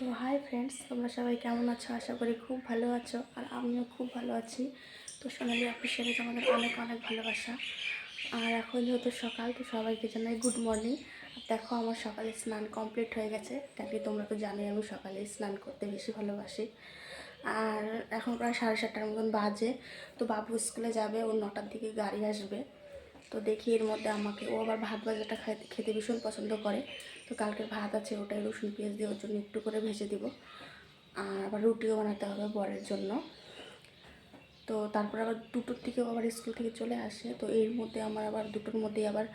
তো hi friends, তোমরা সবাই কেমন আছো? আশা করি খুব ভালো আছো, আর আমিও খুব ভালো আছি। তো সোনালি অফিসিয়ালে তোমাদের অনেক অনেক ভালোবাসা। আর এখন যেহেতু সকাল, তো সবাইকে জানাই গুড মর্নিং। আর দেখো, আমার সকালে স্নান কমপ্লিট হয়ে গেছে, কেন কি তোমরা তো জানোই আমি সকালে স্নান করতে বেশি ভালোবাসি। আর এখন প্রায় 7:30টার মতন বাজে। তো বাবু স্কুলে যাবে, ওর 9টার দিকে গাড়ি আসবে। তো দেখি এর মধ্যে ও আবার ভাত ভাজাটা খেতে ভীষণ পছন্দ করে। তো কালকের ভাত আছে, ওটাই রসুন পেঁয়াজ দিয়ে ওর জন্য একটু করে ভেজে দিব। আর আবার রুটিও বানাতে হবে বরের জন্য। তো তারপর আবার 2টোর দিকেও আবার স্কুল থেকে চলে আসে। তো এর মধ্যে আমার আবার 2টোর মধ্যেই আবার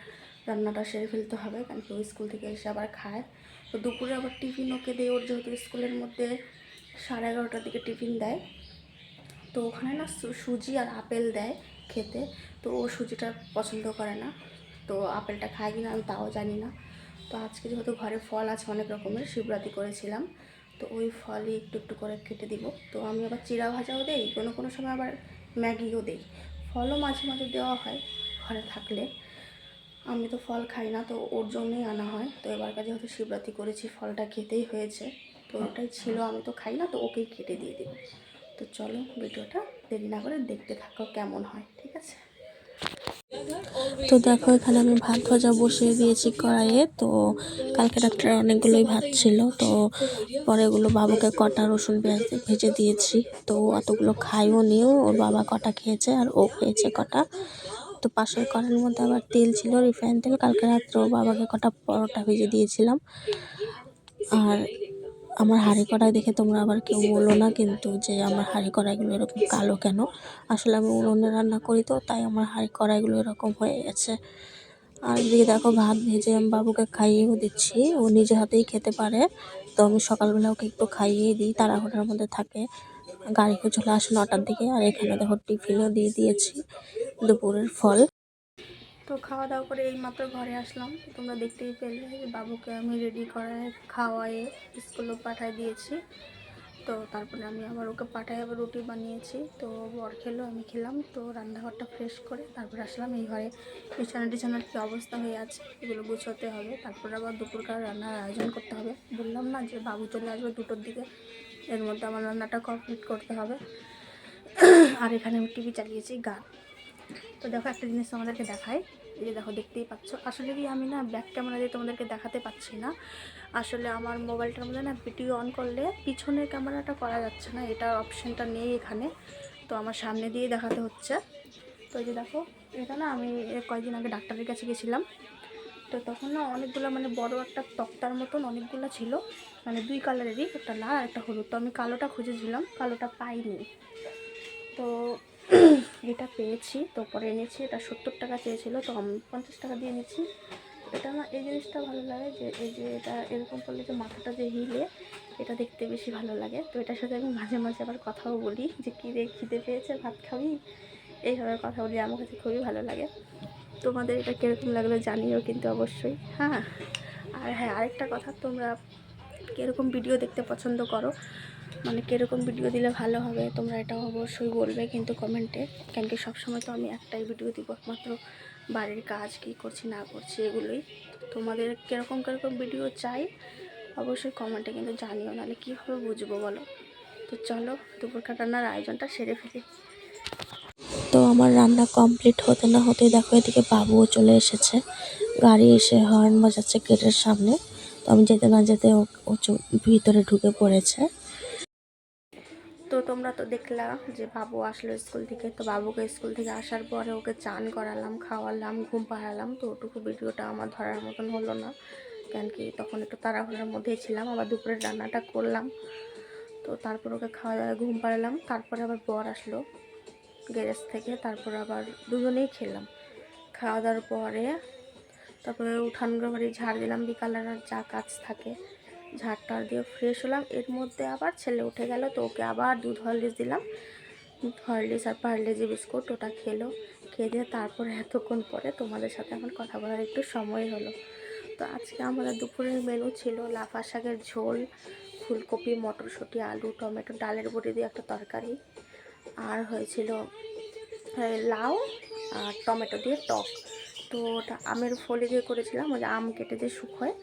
রান্নাটা সেরে ফেলতে হবে, কারণ কি ও স্কুল থেকে এসে আবার খায়। তো দুপুরে আবার টিফিন ওকে দিয়ে, ওর যেহেতু স্কুলের মধ্যে 11:30টার দিকে টিফিন দেয়। তো ওখানে না সুজি আর আপেল দেয় খেতে। তো ও সুজিটা পছন্দ করে না, তো আপেলটা খায় কিনা আমি তাও জানি না। তো আজকে যেহেতু ঘরে ফল আছে অনেক রকমের, শিবরাত্রি করেছিলাম, তো ওই ফলই একটু একটু করে কেটে দিব। তো আমি আবার চিড়া ভাজাও দেই, কোনো কোনো সময় আবার ম্যাগিও দেই। ফলও মাঝে মাঝে দেওয়া হয় ঘরে থাকলে। আমি তো ফল খাই না, তো ওর জন্যই আনা হয়। তো এবারকার যেহেতু শিবরাত্রি করেছি, ফলটা খেতেই হয়েছে। তো ওটাই ছিল, আমি তো খাই না, তো ওকেই কেটে দিয়ে দেবো। তো চলো ভিডিওটা দেরি না করে দেখতে থাকো কেমন হয়, ঠিক আছে? তো দেখো, এখানে আমি ভাত ভাজা বসিয়ে দিয়েছি কড়াইয়ে। তো কালকে রাত্রে অনেকগুলোই ভাত ছিল, তো পরে এগুলো বাবাকে কটা রসুন পেঁয়াজ দিয়ে ভেজে দিয়েছি। তো অতগুলো খাইও নিও, ওর বাবা কটা খেয়েছে আর ও খেয়েছে কটা। তো পাশের কড়াইয়ের মধ্যে আবার তেল ছিল, রিফাইন তেল। কালকে রাত্রে ওর বাবাকে কটা পরোটা ভেজে দিয়েছিলাম। আর আমার হাঁড়ি কড়াই দেখে তোমরা আবার কেউ বলো না কিন্তু, যে আমার হাঁড়ি কড়াইগুলো এরকম কালো কেন। আসলে আমি উনুনে রান্না করি, তো তাই আমার হাঁড়ি কড়াইগুলো এরকম হয়ে গেছে। আর এদিকে দেখো, ভাত ভেজে আমি বাবুকে খাইয়েও দিচ্ছি, ও নিজে হাতেই খেতে পারে। তো আমি সকালবেলা ওকে একটু খাইয়েই দিই, তাড়াহুড়োর মধ্যে থাকে। গাড়িতে চলে আসে 9টার দিকে। আর এখানে দেখো টিফিনও দিয়ে দিয়েছি, দুপুরের ফল। তো খাওয়া দাওয়া করে এইমাত্র ঘরে আসলাম। তোমরা দেখতেই পেলে যে বাবুকে আমি রেডি করায় খাওয়ায়ে স্কুলেও পাঠিয়ে দিয়েছি। তো তারপরে আমি আবার ওকে পাঠাই, আবার রুটি বানিয়েছি। তো বর খেলো, আমি খেলাম। তো রান্নাঘরটা ফ্রেশ করে তারপরে আসলাম এই ঘরে। বিছানা টিছানার কী অবস্থা হয়ে আছে, এগুলো গুছোতে হবে। তারপরে আবার দুপুরকার রান্নার আয়োজন করতে হবে। বললাম না যে বাবু চলে আসবে 2টোর দিকে, এর মধ্যে আমার রান্নাটা কমপ্লিট করতে হবে। আর এখানে আমি টিভি চালিয়েছি, গান। তো দেখো, একটা জিনিস তোমাদেরকে দেখাই। এই যে দেখো, দেখতেই পাচ্ছ। আসলে কি আমি না ব্যাক ক্যামেরা দিয়ে তোমাদেরকে দেখাতে পাচ্ছি না। আসলে আমার মোবাইলটার মধ্যে না ভিডিও অন করলে পিছনের ক্যামেরাটা করা যাচ্ছে না, এটার অপশানটা নেই এখানে। তো আমার সামনে দিয়ে দেখাতে হচ্ছে। তো এই যে দেখো, এটা না আমি কয়েকদিন আগে ডাক্তারের কাছে গেছিলাম। তো তখন না অনেকগুলো, মানে বড় একটা তক্তার মতন অনেকগুলো ছিল, মানে 2 কালারেরই, একটা লাল আর একটা হলুদ। তো আমি কালোটা খুঁজেছিলাম, কালোটা পাইনি। তো এটা পেয়েছি, তো পরে এনেছি। এটা 70 টাকা চেয়েছিল, তো আমি 50 টাকা দিয়ে নিচ্ছি। এটা না, এই জিনিসটা ভালো লাগে যে এই যে এটা এরকম করলে যে মাথাটা যে হিলে, এটা দেখতে বেশি ভালো লাগে। তো এটার সাথে আমি মাঝে মাঝে আবার কথাও বলি যে কী রে, খিদে পেয়েছে, ভাত খাবি, এইভাবে কথা বলি। আমার কাছে খুবই ভালো লাগে। তোমাদের এটা কীরকম লাগলো জানিও কিন্তু অবশ্যই। হ্যাঁ, আর হ্যাঁ, আরেকটা কথা, তোমরা কীরকম ভিডিও দেখতে পছন্দ করো, মানে কীরকম ভিডিও দিলে ভালো হবে, তোমরা এটাও অবশ্যই বলবে কিন্তু কমেন্টে। কেন কি সবসময় তো আমি একটাই ভিডিও দিব, একমাত্র বাড়ির কাজ কী করছি না করছি এগুলোই। তোমাদের কীরকম কীরকম ভিডিও চাই অবশ্যই কমেন্টে কিন্তু জানিও, নাহলে কীভাবে বুঝবো বলো। তো চলো দুপুরকার রান্নার আয়োজনটা সেরে ফেলি। তো আমার রান্না কমপ্লিট হতে না হতেই দেখো, এদিকে বাবুও চলে এসেছে। গাড়ি এসে হর্ন বাজাচ্ছে গেটের সামনে। তো আমি যেতে না যেতে ও ভিতরে ঢুকে পড়েছে। তো তোমরা তো দেখলা যে বাবু আসলো স্কুল থেকে। তো বাবুকে স্কুল থেকে আসার পরে ওকে চান করালাম, খাওয়ালাম, ঘুম পাড়ালাম। তো ওটুকু ভিডিওটা আমার ধরার মতন হলো না, কেন কি তখন একটু তাড়াহুড়োর মধ্যেই ছিলাম। আবার দুপুরের রান্নাটা করলাম। তো তারপর ওকে খাওয়া দাওয়া ঘুম পাড়ালাম। তারপরে আবার বর আসলো গ্যারেজ থেকে, তারপর আবার দুজনেই খেলাম। খাওয়া দাওয়ার পরে তারপরে উঠান বাড়ি ঝাড় দিলাম, বিকালের আর যা কাজ থাকে ঝাড়টা দিয়ে ফ্রেশ হলাম। এর মধ্যে আবার ছেলে উঠে গেল, তো ওকে আবার দুধ হরলিক্স দিলাম। হরলিক্স আর পার্লেজি বিস্কুট ওটা খেলো। খেয়ে দিয়ে তারপরে এতক্ষণ পরে তোমাদের সাথে এখন কথা বলার একটু সময় হলো। তো আজকে আমাদের দুপুরের মেনু ছিল লাফা শাকের ঝোল, ফুলকপি, মটরশুঁটি, আলু, টমেটো, ডালের বড়ি দিয়ে একটা তরকারি, আর হয়েছিল লাউ আর টমেটো দিয়ে টক। তো ওটা আমের ফলি দিয়ে করেছিলাম, ওই যে আম কেটে যে শুকোয়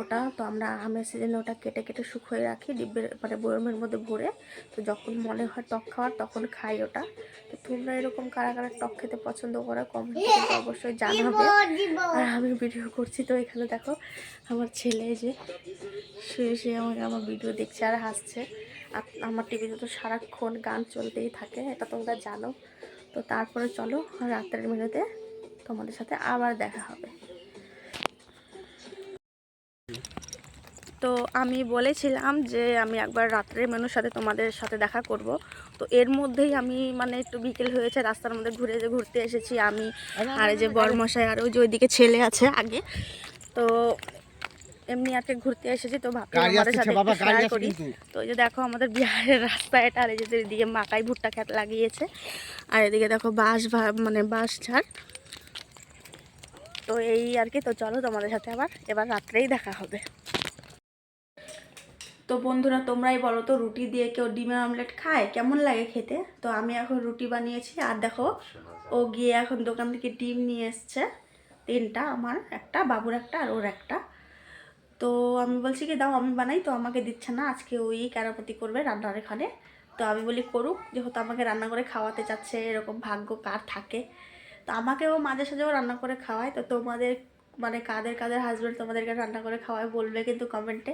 ওটা। তো আমরা আমের সিজনে ওটা কেটে কেটে শুকিয়ে রাখি ডিব্বের মানে বয়মের মধ্যে ভরে। তো যখন মনে হয় টক খাওয়ার তখন খাই ওটা। তো তোমরা এরকম কারা কারা টক খেতে পছন্দ করো কমেন্টে কিন্তু অবশ্যই জানাবে। আর আমি ভিডিও করছি, তো এখানে দেখো আমার ছেলে যে শুয়ে শুয়ে আমাকে আমার ভিডিও দেখছে আর হাসছে। আর আমার টিভিতে তো সারাক্ষণ গান চলতেই থাকে, এটা তোমরা জানো। তো তারপরে চলো রাত্রের মেনুতে তোমাদের সাথে আবার দেখা হবে। তো আমি বলেছিলাম যে আমি একবার রাত্রের মেনুর সাথে তোমাদের সাথে দেখা করব। তো এর মধ্যেই আমি মানে একটু বিকেল হয়েছে, রাস্তার মধ্যে ঘুরতে এসেছি আমি আর এই যে বরমশাই আর ওই যে ওইদিকে ছেলে আছে আগে। তো এমনি আর কি ঘুরতে এসেছি, তো ভাবলাম আমাদের সাথে একটু শেয়ার করি। তো এই যে দেখো আমাদের বিহারের রাস্তা এটা, আর এই যে এদিকে মাকাই ভুট্টা খেত লাগিয়েছে, আর এদিকে দেখো মানে বাঁশ ঝাড়। তো এই আর কি। তো চলো তোমাদের সাথে এবার রাত্রেই দেখা হবে। তো বন্ধুরা তোমরাই বলো তো, রুটি দিয়ে কেউ ডিমের অমলেট খায়? কেমন লাগে খেতে? তো আমি এখন রুটি বানিয়েছি, আর দেখো ও গিয়ে এখন দোকান থেকে ডিম নিয়ে এসছে 3টা, আমার একটা, বাবুর একটা, আর ওর একটা। তো আমি বলছি কি দাও আমি বানাই, তো আমাকে দিচ্ছে না, আজকে ওই কারাপতি করবে রান্নার এখানে। তো আমি বলি করুক, যেহেতু আমাকে রান্না করে খাওয়াতে চাচ্ছে, এরকম ভাগ্য কার থাকে। তো আমাকেও মাঝে সাঝেও রান্না করে খাওয়ায়। তো তোমাদের মানে কাদের কাদের হাজব্যান্ড তোমাদেরকে রান্না করে খাওয়ায় বলবে কিন্তু কমেন্টে।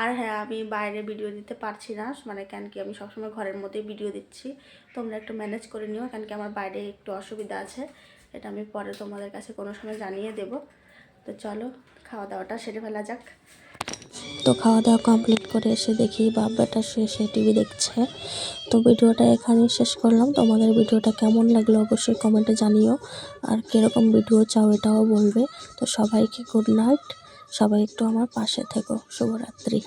আর হ্যাঁ, আমি বাইরে ভিডিও দিতে পারছি না, মানে কেন কি আমি সবসময় ঘরের মধ্যেই ভিডিও দিচ্ছি। তোমরা একটু ম্যানেজ করে নিও, কেন কি আমার বাইরে একটু অসুবিধা আছে, এটা আমি পরে তোমাদের কাছে কোনো সময় জানিয়ে দেব। তো চলো খাওয়া দাওয়াটা সেরে ফেলা যাক। তো খাওয়া দাওয়া কমপ্লিট করে এসে দেখি বাবাটা সে টিভি দেখছে। তো ভিডিওটা এখানেই শেষ করলাম। তোমাদের ভিডিওটা কেমন লাগলো অবশ্যই কমেন্টে জানিও, আর কীরকম ভিডিও চাও এটাও বলবে। তো সবাইকে গুড নাইট, সবাই একটু আমার পাশে থেকো, শুভরাত্রি।